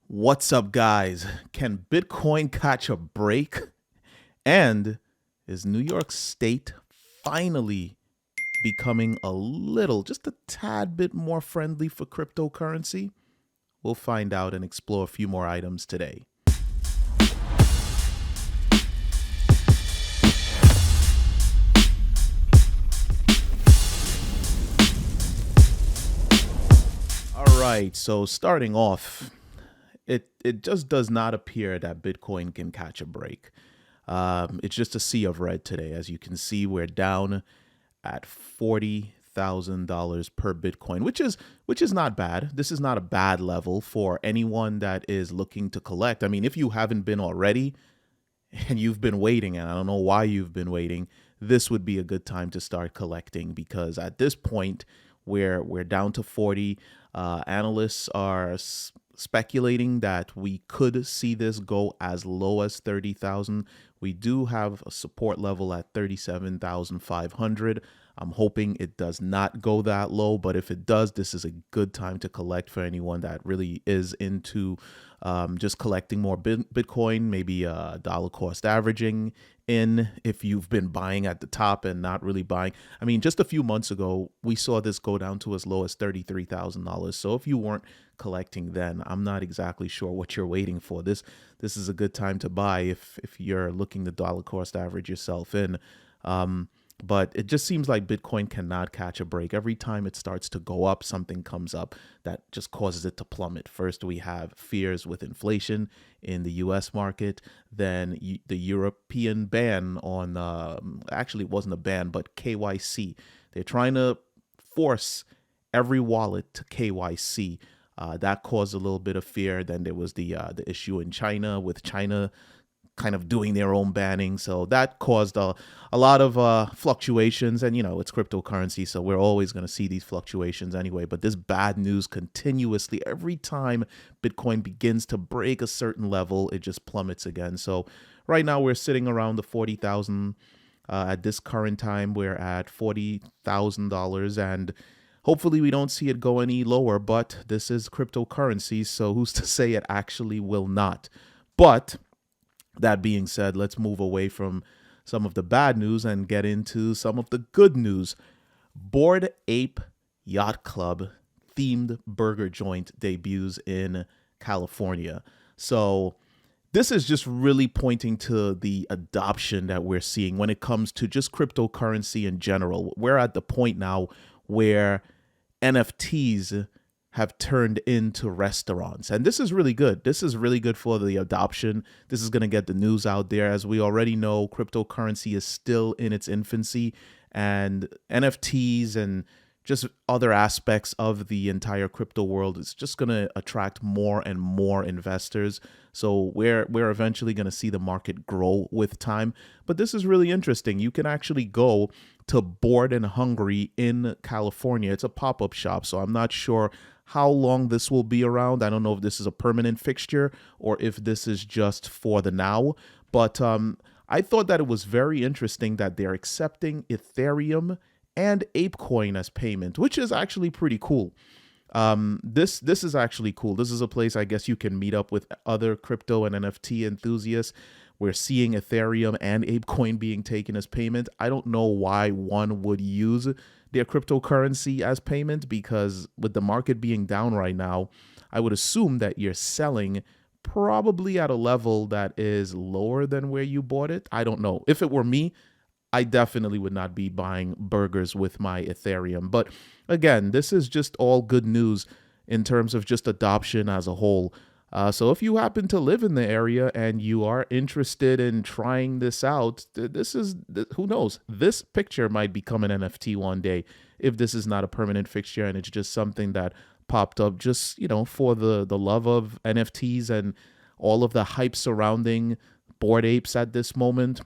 What's up, guys? Can Bitcoin catch a break? And is New York State finally becoming a little, just a tad bit more friendly for cryptocurrency? We'll find out and explore a few more items today. All right, so starting off, it just does not appear that Bitcoin can catch a break. It's just a sea of red today. As you can see, we're down at $40,000 per Bitcoin, which is not bad. This is not a bad level for anyone that is looking to collect. I mean, if you haven't been already and you've been waiting, and I don't know why you've been waiting, this would be a good time to start collecting because at this point, we're down to 40. Analysts are speculating that we could see this go as low as 30,000. We do have a support level at 37,500. I'm hoping it does not go that low, but if it does, this is a good time to collect for anyone that really is into just collecting more Bitcoin, maybe dollar cost averaging in if you've been buying at the top and not really buying. I mean, just a few months ago, we saw this go down to as low as $33,000. So if you weren't collecting then, I'm not exactly sure what you're waiting for. This is a good time to buy if you're looking to dollar cost average yourself in. But it just seems like Bitcoin cannot catch a break. Every time it starts to go up, something comes up that just causes it to plummet. First, we have fears with inflation in the US market. Then the European ban on, actually, it wasn't a ban, but KYC. They're trying to force every wallet to KYC. That caused a little bit of fear. Then there was the issue in China with China kind of doing their own banning. So that caused a lot of fluctuations. And, it's cryptocurrency. So we're always going to see these fluctuations anyway. But this bad news continuously, every time Bitcoin begins to break a certain level, it just plummets again. So right now we're sitting around the 40,000. At this current time, we're at $40,000. And hopefully we don't see it go any lower. But this is cryptocurrency. So who's to say it actually will not? But that being said, let's move away from some of the bad news and get into some of the good news. Bored Ape Yacht Club themed burger joint debuts in California. So this is just really pointing to the adoption that we're seeing when it comes to just cryptocurrency in general. We're at the point now where NFTs have turned into restaurants. And this is really good. This is really good for the adoption. This is going to get the news out there. As we already know, cryptocurrency is still in its infancy, and NFTs and just other aspects of the entire crypto world is just going to attract more and more investors. So we're eventually going to see the market grow with time. But this is really interesting. You can actually go to Bored and Hungry in California. It's a pop-up shop, so I'm not sure how long this will be around. I don't know if this is a permanent fixture or if this is just for the now. But I thought that it was very interesting that they're accepting Ethereum and ApeCoin as payment, which is actually pretty cool. This is actually cool. This is a place I guess you can meet up with other crypto and NFT enthusiasts. We're seeing Ethereum and ApeCoin being taken as payment. I don't know why one would use their cryptocurrency as payment, because with the market being down right now, I would assume that you're selling probably at a level that is lower than where you bought it. I don't know. If it were me, I definitely would not be buying burgers with my Ethereum. But again, this is just all good news in terms of just adoption as a whole. So if you happen to live in the area and you are interested in trying this out, who knows? This picture might become an NFT one day if this is not a permanent fixture and it's just something that popped up just, for the love of NFTs and all of the hype surrounding Bored Apes at this moment.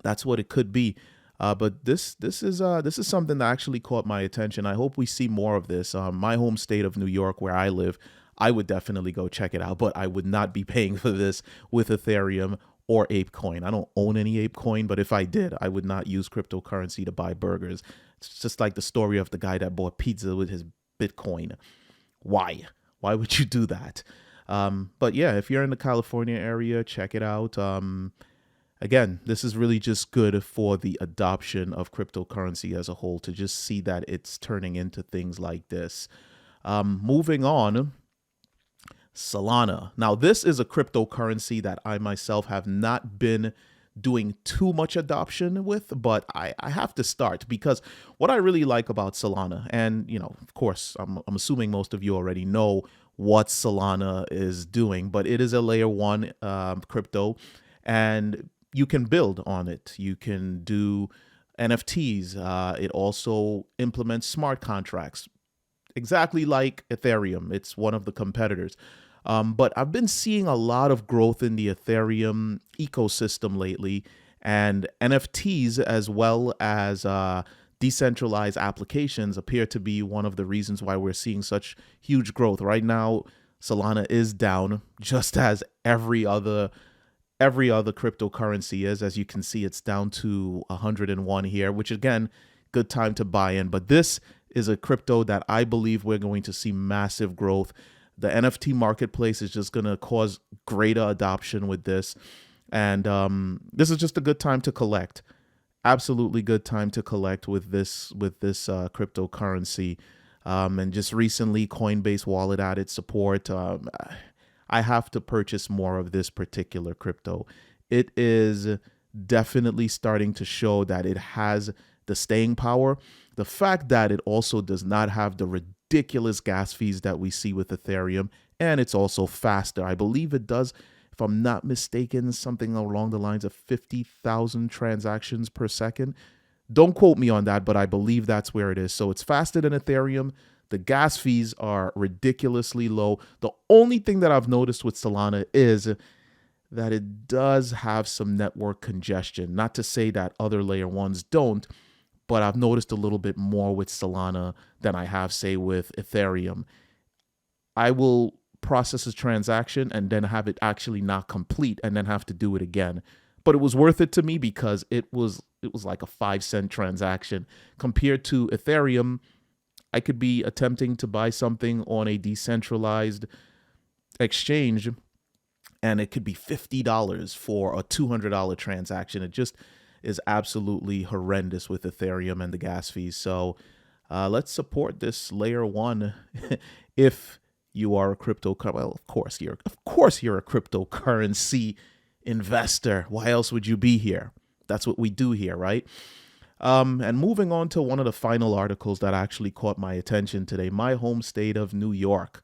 That's what it could be. But this is something that actually caught my attention. I hope we see more of this. My home state of New York, where I live, I would definitely go check it out, but I would not be paying for this with Ethereum or ApeCoin. I don't own any ApeCoin, but if I did, I would not use cryptocurrency to buy burgers. It's just like the story of the guy that bought pizza with his Bitcoin. Why? Why would you do that? But yeah, if you're in the California area, check it out. Again, this is really just good for the adoption of cryptocurrency as a whole to just see that it's turning into things like this. Moving on, Solana. Now, this is a cryptocurrency that I myself have not been doing too much adoption with, but I have to start because what I really like about Solana, and of course, I'm assuming most of you already know what Solana is doing, but it is a layer one crypto, and you can build on it. You can do NFTs. It also implements smart contracts, exactly like Ethereum. It's one of the competitors. But I've been seeing a lot of growth in the Ethereum ecosystem lately, and NFTs as well as decentralized applications appear to be one of the reasons why we're seeing such huge growth. Right now, Solana is down, just as every other cryptocurrency is. As you can see, it's down to 101 here, which again, good time to buy in. But this is a crypto that I believe we're going to see massive growth. The NFT marketplace is just going to cause greater adoption with this. And this is just a good time to collect. Absolutely good time to collect with this cryptocurrency. And just recently, Coinbase Wallet added support. I have to purchase more of this particular crypto. It is definitely starting to show that it has the staying power. The fact that it also does not have the ridiculous gas fees that we see with Ethereum, and it's also faster. I believe it does, if I'm not mistaken, something along the lines of 50,000 transactions per second. Don't quote me on that, but I believe that's where it is. So it's faster than Ethereum. The gas fees are ridiculously low. The only thing that I've noticed with Solana is that it does have some network congestion. Not to say that other layer ones don't, but I've noticed a little bit more with Solana than I have, say, with Ethereum. I will process a transaction and then have it actually not complete and then have to do it again. But it was worth it to me because it was like a 5-cent transaction compared to Ethereum. I could be attempting to buy something on a decentralized exchange, and it could be $50 for a $200 transaction. It just is absolutely horrendous with Ethereum and the gas fees. So let's support this layer one. If you are a well, of course you're a cryptocurrency investor. Why else would you be here? That's what we do here, right? And moving on to one of the final articles that actually caught my attention today, my home state of New York.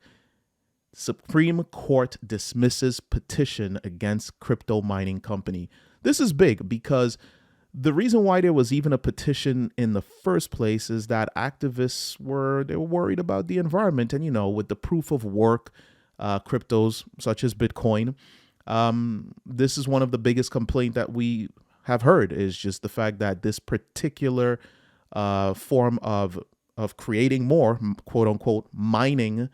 Supreme Court dismisses petition against crypto mining company. This is big because the reason why there was even a petition in the first place is that activists were worried about the environment. And, with the proof of work cryptos such as Bitcoin, this is one of the biggest complaint that we have heard is just the fact that this particular form of creating more, quote unquote, mining,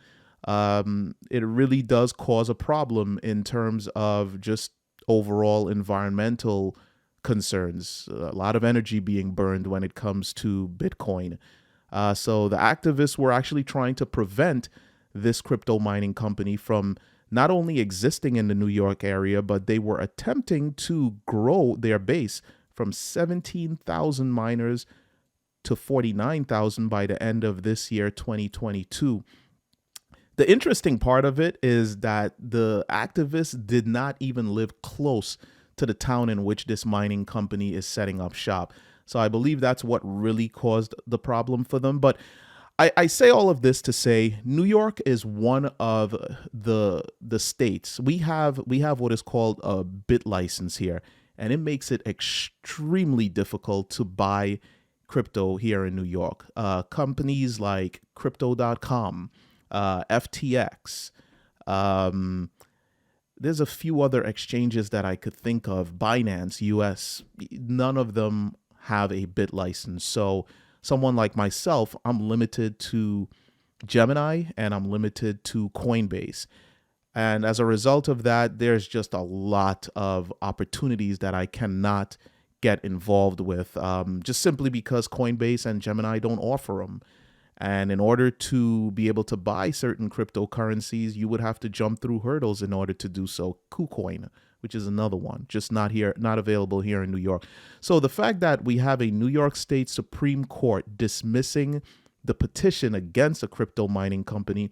it really does cause a problem in terms of just overall environmental concerns. A lot of energy being burned when it comes to Bitcoin. So the activists were actually trying to prevent this crypto mining company from not only existing in the New York area, but they were attempting to grow their base from 17,000 miners to 49,000 by the end of this year, 2022. The interesting part of it is that the activists did not even live close to the town in which this mining company is setting up shop. So I believe that's what really caused the problem for them. But I say all of this to say New York is one of the states. We have what is called a bit license here, and it makes it extremely difficult to buy crypto here in New York. Companies like Crypto.com, FTX, there's a few other exchanges that I could think of, Binance US, none of them have a bit license. So someone like myself, I'm limited to Gemini and I'm limited to Coinbase. And as a result of that, there's just a lot of opportunities that I cannot get involved with, just simply because Coinbase and Gemini don't offer them. And in order to be able to buy certain cryptocurrencies, you would have to jump through hurdles in order to do so. KuCoin, which is another one, just not here, not available here in New York. So the fact that we have a New York State Supreme Court dismissing the petition against a crypto mining company,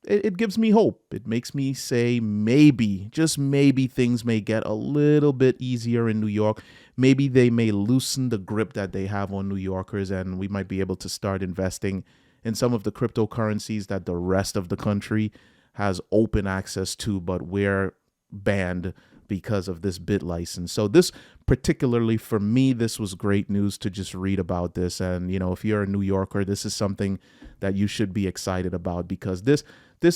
it gives me hope. It makes me say maybe, just maybe, things may get a little bit easier in New York. Maybe they may loosen the grip that they have on New Yorkers, and we might be able to start investing in some of the cryptocurrencies that the rest of the country has open access to, but we're banned because of this bit license. So this, particularly for me, this was great news to just read about this. And, you know, if you're a New Yorker, this is something that you should be excited about, because this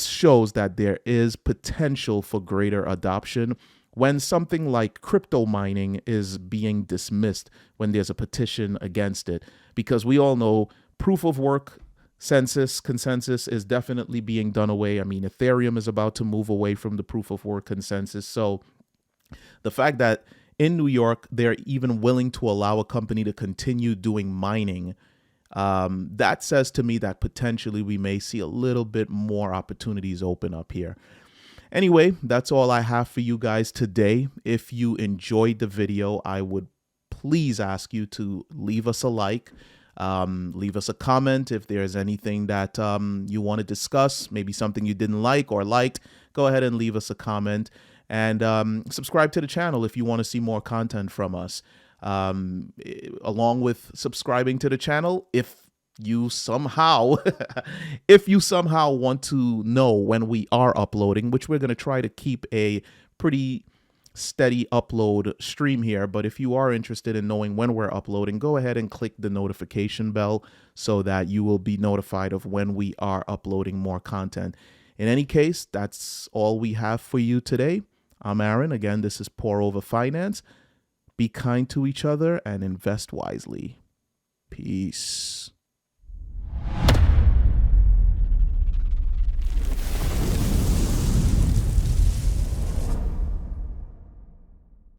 shows that there is potential for greater adoption when something like crypto mining is being dismissed, when there's a petition against it. Because we all know proof of work consensus is definitely being done away. I mean, Ethereum is about to move away from the proof of work consensus. So the fact that in New York, they're even willing to allow a company to continue doing mining, that says to me that potentially we may see a little bit more opportunities open up here. Anyway, that's all I have for you guys today. If you enjoyed the video, I would please ask you to leave us a like, leave us a comment. If there's anything that you want to discuss, maybe something you didn't like or liked, go ahead and leave us a comment. And subscribe to the channel if you want to see more content from us. Along with subscribing to the channel, if you somehow want to know when we are uploading, which we're going to try to keep a pretty steady upload stream here, but if you are interested in knowing when we're uploading, go ahead and click the notification bell so that you will be notified of when we are uploading more content. In any case, that's all we have for you today. I'm Aaron. Again, this is Pour Over Finance. Be kind to each other and invest wisely. Peace.